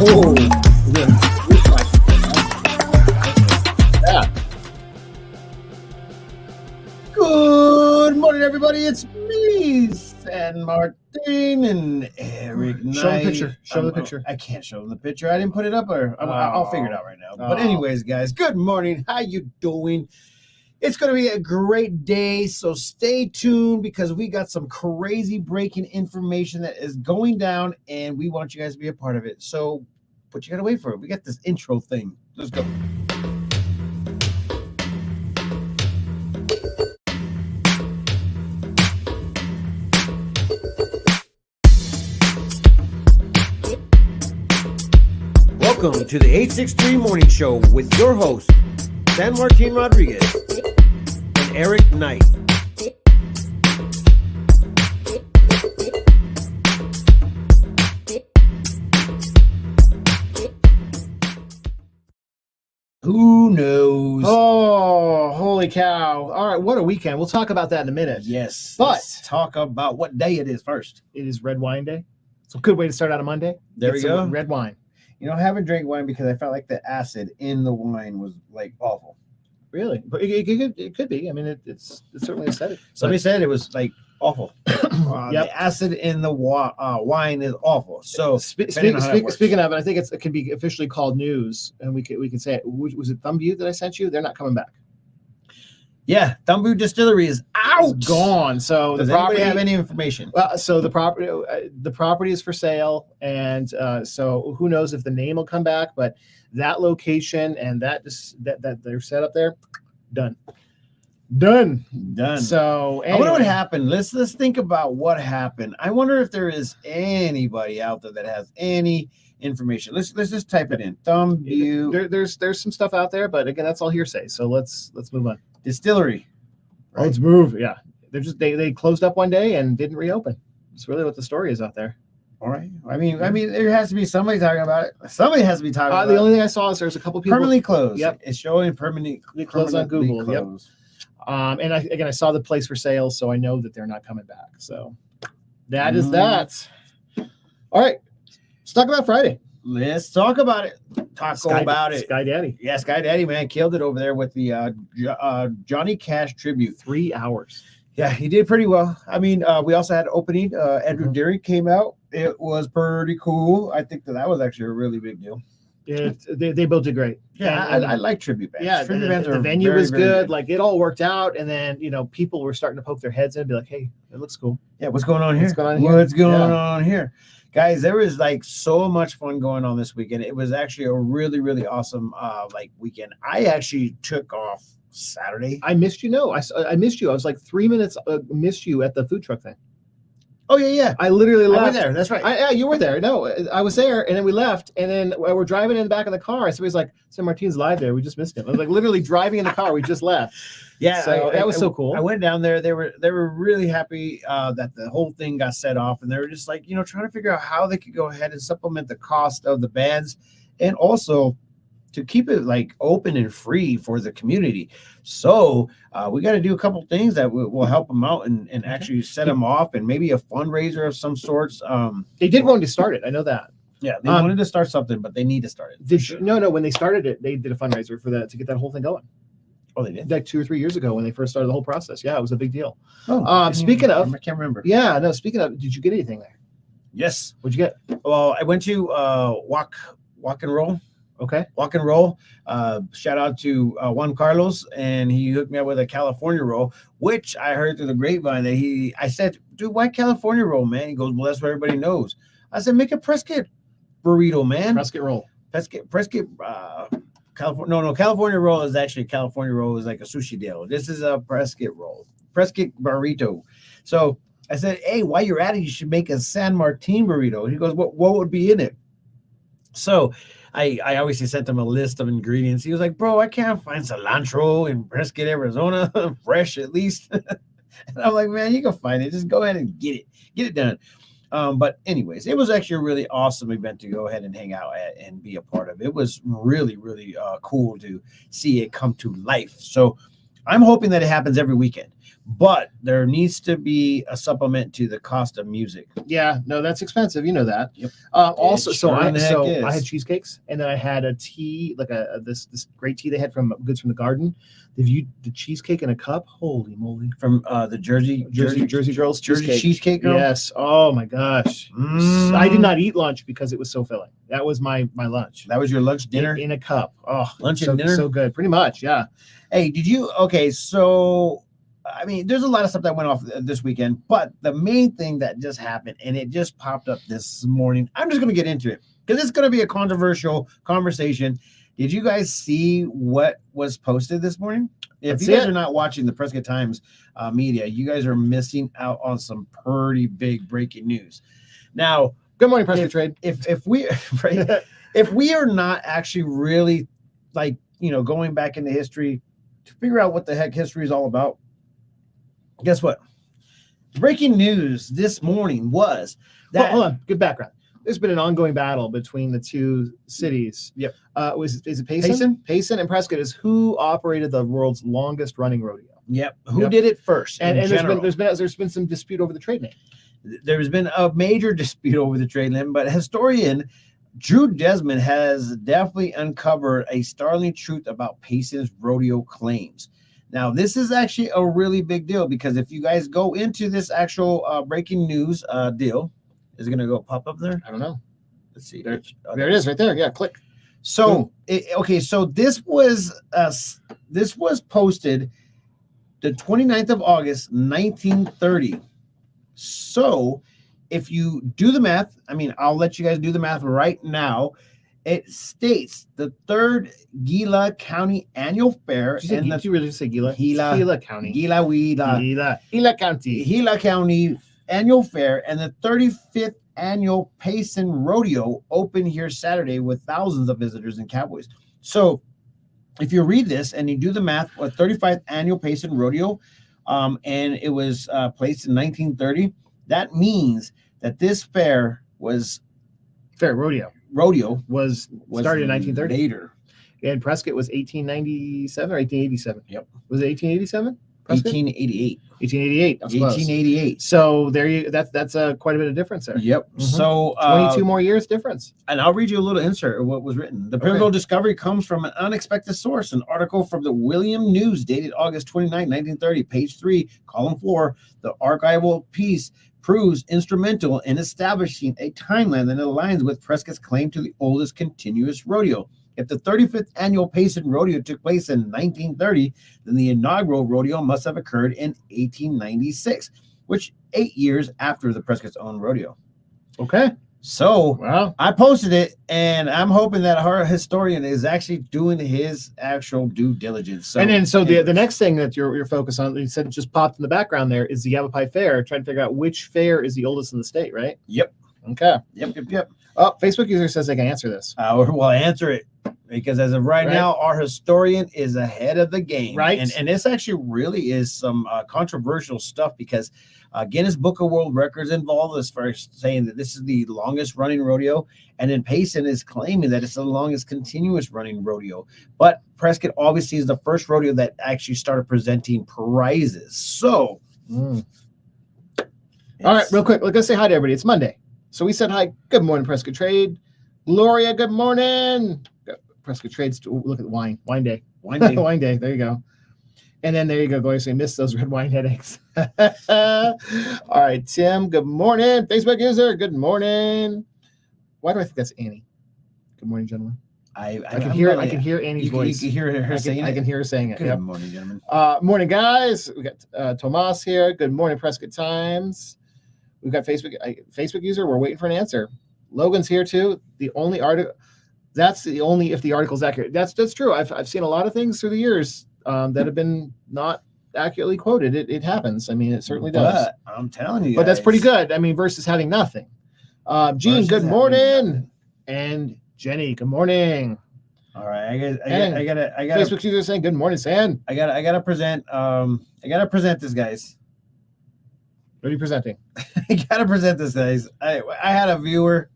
Oh, yeah. Good morning, everybody. It's me, San Martin, and Eric Knight. Show the picture. Show the picture. I can't show them the picture. I didn't put it up, or I'll figure it out right now. But Oh. anyways, guys, good morning. How you doing? It's going to be a great day, so stay tuned because we got some crazy breaking information that is going down, and we want you guys to be a part of it. So, but you got to wait for it. We got this intro thing. Let's go. Welcome to the 863 Morning Show with your host, San Martin Rodriguez and Eric Knight. Who knows? Oh, holy cow. All right, what a weekend. We'll talk about that in a minute. Yes. But- let's talk about what day it is first. It is Red Wine Day. It's a good way to start out a Monday. There Get we some go. Red wine. You know, I haven't drank wine because I felt like the acid in the wine was like awful. Really? But it could be. I mean, it's certainly aesthetic. Somebody said it was like awful. Yep. The acid in the wine is awful. So Speaking on how that works. of it, I think it can be officially called news, and we can say it. Was it Thumbview that I sent you? They're not coming back. yeah, Thumboo Distillery is out. It's gone. So Does the anybody property have any information? So the property is for sale, and so who knows if the name will come back? But that location and that they're set up there, done. Done. So I wonder what anyway. happened. Let's think about what happened. I wonder if there is anybody out there that has any information. Let's just type it in. Thumbview There's some stuff out there, but again, that's all hearsay. So let's move on. Distillery. Right? Let's move. Yeah, they closed up one day and didn't reopen. It's really what the story is out there. All right. I mean, there has to be somebody talking about it. Somebody has to be talking about The it. only thing I saw is there's a couple people Permanently closed. Yep. It's showing permanently closed on permanently Google. Yep. closed. And I saw the place for sale, so I know that they're not coming back. So that is that. All right, let's talk about Friday. Let's talk about it. About it. Sky Daddy. Yeah, Sky Daddy, man, killed it over there with the Johnny Cash tribute. 3 hours. Yeah, he did pretty well. I mean, we also had opening. Andrew Deering came out. It was pretty cool. I think that was actually a really big deal. They both did great. Yeah, And- I like tribute bands. Yeah, tribute bands the are venue very, was very good. Like it all worked out, and then people were starting to poke their heads in and be like, "Hey, it looks cool." Yeah, what's going on here? What's going on here? What's going Yeah. on here? Guys, there was like so much fun going on this weekend. It was actually a really, really awesome weekend. I actually took off Saturday. I missed you. No, I missed you. I was like 3 minutes. Missed you at the food truck thing. Oh yeah. I literally I left. went there. That's right. Yeah, you were there. No, I was there, and then we left, and then we're driving in the back of the car. Somebody's like, "San Martin's live there. We just missed him." I was like, literally driving in the car. We just left. Yeah, So that was so cool. I went down there. They were really happy that the whole thing got set off, and they were just like, trying to figure out how they could go ahead and supplement the cost of the bands, and also to keep it like open and free for the community. So we got to do a couple things that will help them out and actually set them off, and maybe a fundraiser of some sorts. They did want to start it. I know that. Yeah, they wanted to start something, but they need to start it. No, when they started it, they did a fundraiser for that to get that whole thing going. Oh, they did. Like 2 or 3 years ago when they first started the whole process. Yeah, it was a big deal. Oh, speaking of- I can't remember. Yeah, no. Speaking of, did you get anything there? Yes. What'd you get? Well, I went to Walk and Roll. Okay. Walk and Roll. Shout out to Juan Carlos, and he hooked me up with a California roll, which I heard through the grapevine that I said, dude, why California roll, man? He goes, well, that's what everybody knows. I said, make a Prescott burrito, man. Prescott roll. Prescott. California. No, California roll is actually California roll is like a sushi deal. This is a Prescott roll, Prescott burrito. So I said, hey, while you're at it, you should make a San Martin burrito. He goes, what would be in it? So I obviously sent him a list of ingredients. He was like, bro, I can't find cilantro in Prescott, Arizona, fresh at least. And I'm like, man, you can find it. Just go ahead and get it done. But anyways, it was actually a really awesome event to go ahead and hang out at and be a part of. It was really, really cool to see it come to life. So I'm hoping that it happens every weekend. but there needs to be a supplement to the cost of music. Yeah, no, that's expensive. You know that. Yep. Also, It so sure I the heck so is. I had cheesecakes, and then I had a tea, like this great tea they had from Goods from the Garden. The cheesecake in a cup. Holy moly! From the Jersey Girls Jersey cheesecake girl. Yes. Oh my gosh. Mm. I did not eat lunch because it was so filling. That was my lunch. That was your lunch dinner. in a cup. Oh, Lunch so, and dinner? So good. Pretty much. Yeah. Hey, did you? Okay, so I mean, there's a lot of stuff that went off this weekend, but the main thing that just happened, and it just popped up this morning. I'm just going to get into it because it's going to be a controversial conversation. Did you guys see what was posted this morning? If Let's you see guys it. are not watching the Prescott Times media, you guys are missing out on some pretty big breaking news. Now, Good morning, Prescott Trade. if we right, if we are not actually really like going back into history to figure out what the heck history is all about, guess what? Breaking news this morning was that Hold on. Good background. There's been an ongoing battle between the two cities. Yep. Is it Payson? Payson and Prescott is who operated the world's longest running rodeo. Yep. Who Yep. did it first? And in general? there's been some dispute over the trade name. There's been a major dispute over the trade name, but historian Drew Desmond has definitely uncovered a startling truth about Payson's rodeo claims. Now, this is actually a really big deal because if you guys go into this actual breaking news deal, is it going to go pop up there? I don't know. Let's see. There it is, right there. Yeah, click. So, so this was posted the 29th of August, 1930. So, if you do the math, I mean, I'll let you guys do the math right now. It states the third Gila County Annual Fair Did you, and you really say Gila? Gila. Gila County. Gila County. Gila County Annual Fair and the 35th Annual Payson Rodeo open here Saturday with thousands of visitors and cowboys. So, if you read this and you do the math, a 35th Annual Payson Rodeo, and it was placed in 1930, that means that this fair was rodeo was started in 1930. Later. And Prescott was 1897 or 1887. Yep. Was it 1887? 1888. 1888. That's close. 1888. So there you. That's quite a bit of difference there. Yep. Mhm. So 22 more years difference. And I'll read you a little insert of what was written. The pivotal discovery comes from an unexpected source, an article from the William News dated August 29, 1930, page 3, column 4. The archival piece proves instrumental in establishing a timeline that aligns with Prescott's claim to the oldest continuous rodeo. If the 35th Annual Payson Rodeo took place in 1930, then the inaugural rodeo must have occurred in 1896, which 8 years after the Prescott's own rodeo. Okay. So Wow. I posted it, and I'm hoping that our historian is actually doing his actual due diligence. So, And then the next thing that you're focused on, you said it just popped in the background there, is the Yavapai Fair, trying to figure out which fair is the oldest in the state, right? Yep. Okay. Yep. Oh, Facebook user says they can answer this. Well, answer it because as of right Right. now, our historian is ahead of the game. Right. And this actually really is some controversial stuff because Guinness Book of World Records involved as far as saying that this is the longest running rodeo. And then Payson is claiming that it's the longest continuous running rodeo. But Prescott obviously is the first rodeo that actually started presenting prizes. So. All right, real quick. Let's say hi to everybody. It's Monday. So we said hi. Good morning, Prescott Trade. Gloria, good morning. Prescott Trades. Look at the wine. Wine day. Wine day. Wine day. There you go. And then there you go. Gloria saying, miss those red wine headaches. All right, Tim, good morning. Facebook user, good morning. Why do I think that's Annie? Good morning, gentlemen. I can hear it. I can hear Annie's you voice. can hear her saying I can hear her saying it. Good Yep. morning, gentlemen. Morning, guys. We got Tomas here. Good morning, Prescott Times. We've got Facebook user. We're waiting for an answer. Logan's here too. The only article. That's the only if the article's accurate. That's true. I've seen a lot of things through the years that have been not accurately quoted. It happens. I mean, it certainly does. But I'm telling you, But that's pretty guys, good. I mean, versus having nothing. Gene, versus good having morning. nothing. And Jenny, good morning. All right, I gotta Facebook user saying good morning, Sam. I gotta present this, guys. What are you presenting? I gotta present this, guys. I had a viewer.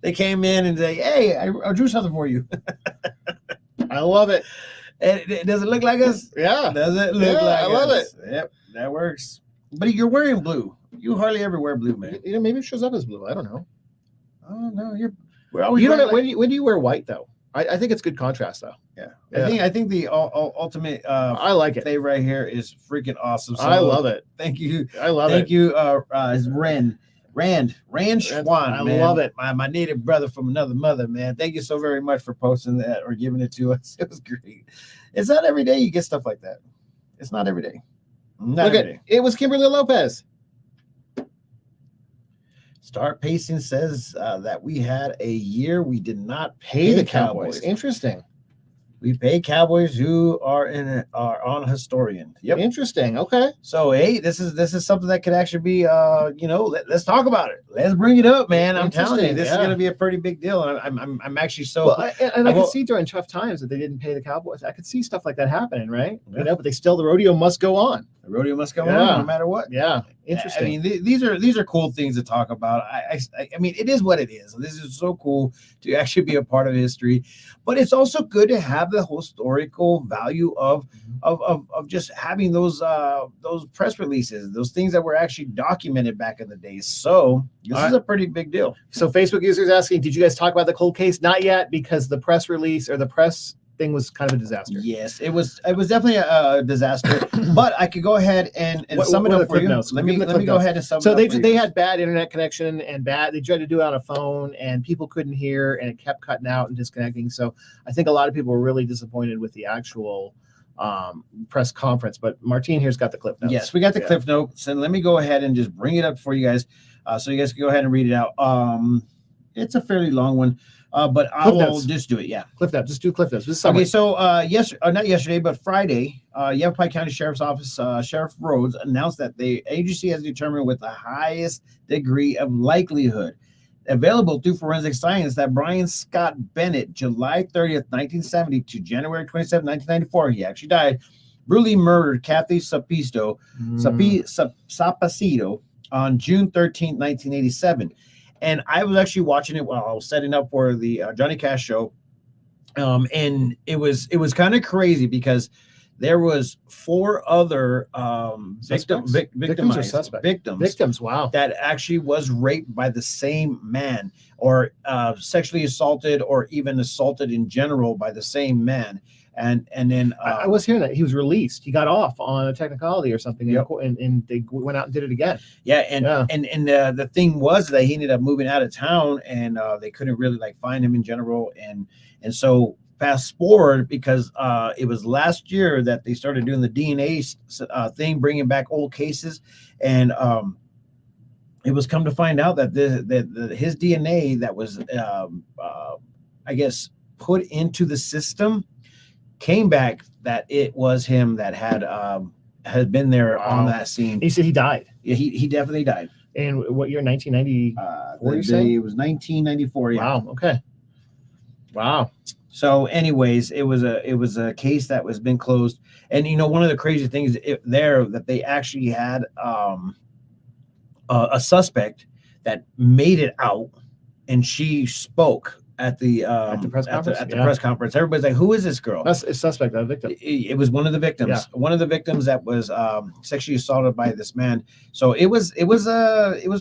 They came in and say, "Hey, I drew something for you," I love it. Does it look like us? Yeah. Does it look Yeah, like I love us? Yep, that works. But you're wearing blue. You hardly ever wear blue, man. You know, maybe it shows up as blue. I don't know. Oh no, we're always. You don't know wearing, when do you wear white though? I think it's good contrast though. Yeah. Yeah. I think the ultimate I like it. thing right here is freaking awesome. So I love it. Thank you. I love Thank it. you, is Rand Schwan. I man. love it. My native brother from another mother, man. Thank you so very much for posting that or giving it to us. It was great. It's not every day you get stuff like that. It's not every day. Not Look every at day. it was Kimberly Lopez. Start Pacing says that we had a year we did not Pay the Cowboys. Interesting. We pay Cowboys who are on historian. Yep. Interesting. Okay. So hey, this is something that could actually be let's talk about it. Let's bring it up, man. I'm telling you, Interesting, this is yeah. going to be a pretty big deal. And I'm actually so Well, I will- could see during tough times that they didn't pay the Cowboys. I could see stuff like that happening, right? Yeah. You know, but the rodeo must go on. the rodeo must go Yeah. on no matter what. Yeah. Interesting. I mean, these are cool things to talk about. I mean, it is what it is. This is so cool to actually be a part of history, but it's also good to have the historical value of just having those press releases, those things that were actually documented back in the day. So this is a pretty big deal. So Facebook users asking, did you guys talk about the cold case? Not yet, because the press release or the press thing was kind of a disaster. Yes, it was definitely a disaster. But I could go ahead and sum it what are up the for clip you. notes? Let Give me them the let me clip go notes. ahead and sum So it up. they for you. they had bad internet connection and they tried to do it on a phone and people couldn't hear and it kept cutting out and disconnecting. So I think a lot of people were really disappointed with the actual press conference. But Martine here's got the clip notes. Yes, we got the Yeah. clip notes, and let me go ahead and just bring it up for you guys, so you guys can go ahead and read it out. It's a fairly long one, but I Clip will notes. just do it. Yeah. Clip notes. Just do clip notes. Just Okay. summary. So, not yesterday, but Friday, Yavapai County Sheriff's Office, Sheriff Rhodes announced that the agency has determined with the highest degree of likelihood available through forensic science that Brian Scott Bennett, July 30th, 1970 to January 27th, 1994, he actually died, brutally murdered Kathy Sapito on June 13th, 1987. And I was actually watching it while I was setting up for the Johnny Cash show. And it was kind of crazy because there was 4 other Suspects? Victims or suspects? Victims. Wow. that actually was raped by the same man or sexually assaulted or even assaulted in general by the same man. And then I was hearing that he was released. He got off on a technicality or something, Yep. and they went out and did it again. yeah, and Yeah. and the thing was that he ended up moving out of town, and they couldn't really like find him in general, and so fast forward because it was last year that they started doing the DNA thing, bringing back old cases, and it was come to find out that his DNA that was I guess put into the system came back that it was him that had been there on Wow. that scene. He said he died. Yeah, he definitely died. In what year? 1990. What are you The saying? day- it was 1994. Yeah. Wow. Okay. Wow. So, anyways, it was a case that was been closed, and one of the crazy things there that they actually had a suspect that made it out, and she spoke at the press conference? At the Yeah. press conference. Everybody's like, "Who is this girl?" That's a suspect, not a victim. It was one of the victims. Yeah. One of the victims that was sexually assaulted by this man. So it was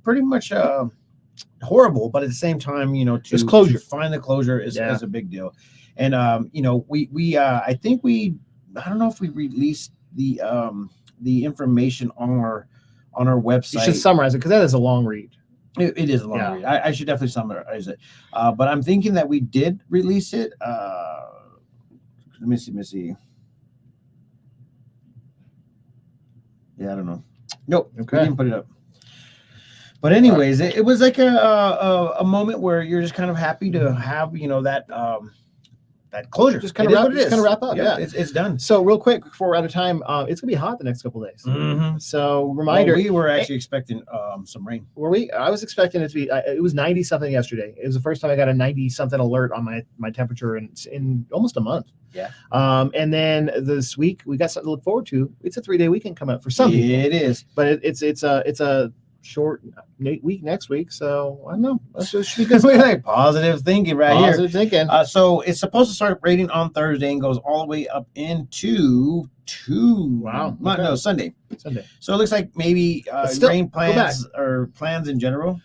pretty much horrible, but at the same time, There's closure. to find the closure is Yeah. a big deal. And we I think I don't know if we released the information on our You website. should summarize it because that is a long read. It is a long Yeah. read. I should definitely summarize it. But I'm thinking that we did release it. Let me see. Yeah, I don't know. Nope. Okay. We didn't put it up. But anyways, it was like a moment where you're just kind of happy to have that closure. Just kind It of is wrap, what it just kind of is. wrap up. Yeah. It's done. So real quick before we're out of time, it's gonna be hot the next couple of days. Mm-hmm. So reminder, we were actually expecting some rain. were we? I was expecting it to be. It was 90 something yesterday. It was the first time I got a 90 something alert on my temperature in almost a month. Yeah. And then this week we got something to look forward to. It's a 3-day weekend coming up for some people, It is. but it's a short week next week. So I don't know. That should be good. We're like positive thinking right here. Positive thinking. So it's supposed to start raining on Thursday and goes all the way up into Sunday. Sunday. So it looks like maybe still, rain plans or plans in general.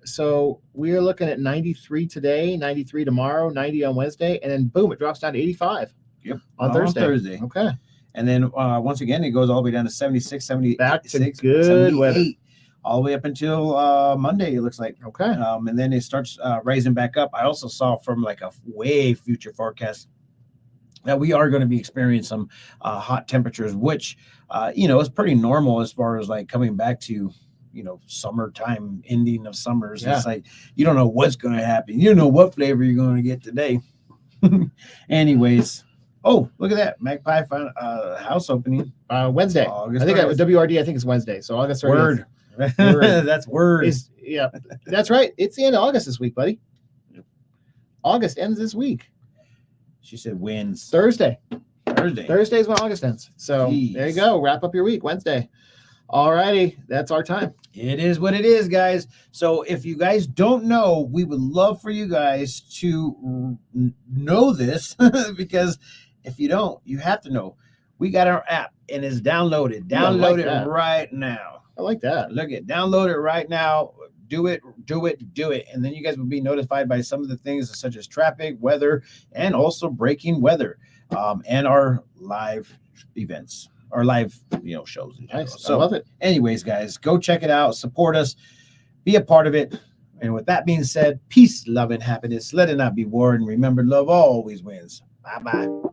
So we're looking at 93 today, 93 tomorrow, 90 on Wednesday, and then boom, it drops down to 85. Yep. On Thursday. Okay. And then once again, it goes all the way down to 76, 78, Back to good weather. All the way up until Monday, it looks like. Okay. And then it starts rising back up. I also saw from like a way future forecast that we are going to be experiencing some hot temperatures, which, is pretty normal as far as like coming back to, summertime, ending of summers. Yeah. It's like, you don't know what's going to happen. You don't know what flavor you're going to get today. Anyways. Oh, look at that. Magpie house opening. Wednesday. August I think 30th. WRD, I think it's Wednesday. So August 30th. Word. That's word. Yeah, that's right. It's the end of August this week, buddy. August ends this week. She said wins. Thursday. Thursday is when August ends. So Jeez. There you go. Wrap up your week, Wednesday. All righty. That's our time. It is what it is, guys. So if you guys don't know, we would love for you guys to know this because if you don't, you have to know. We got our app and it's downloaded. Download it right now. I like that. Look at download it right now. Do it. And then you guys will be notified by some of the things such as traffic, weather, and also breaking weather, and our live events, our live, shows. In general. Nice. So, I love it. anyways, guys, go check it out. Support us. Be a part of it. And with that being said, peace, love, and happiness. Let it not be war. And remember, love always wins. Bye-bye.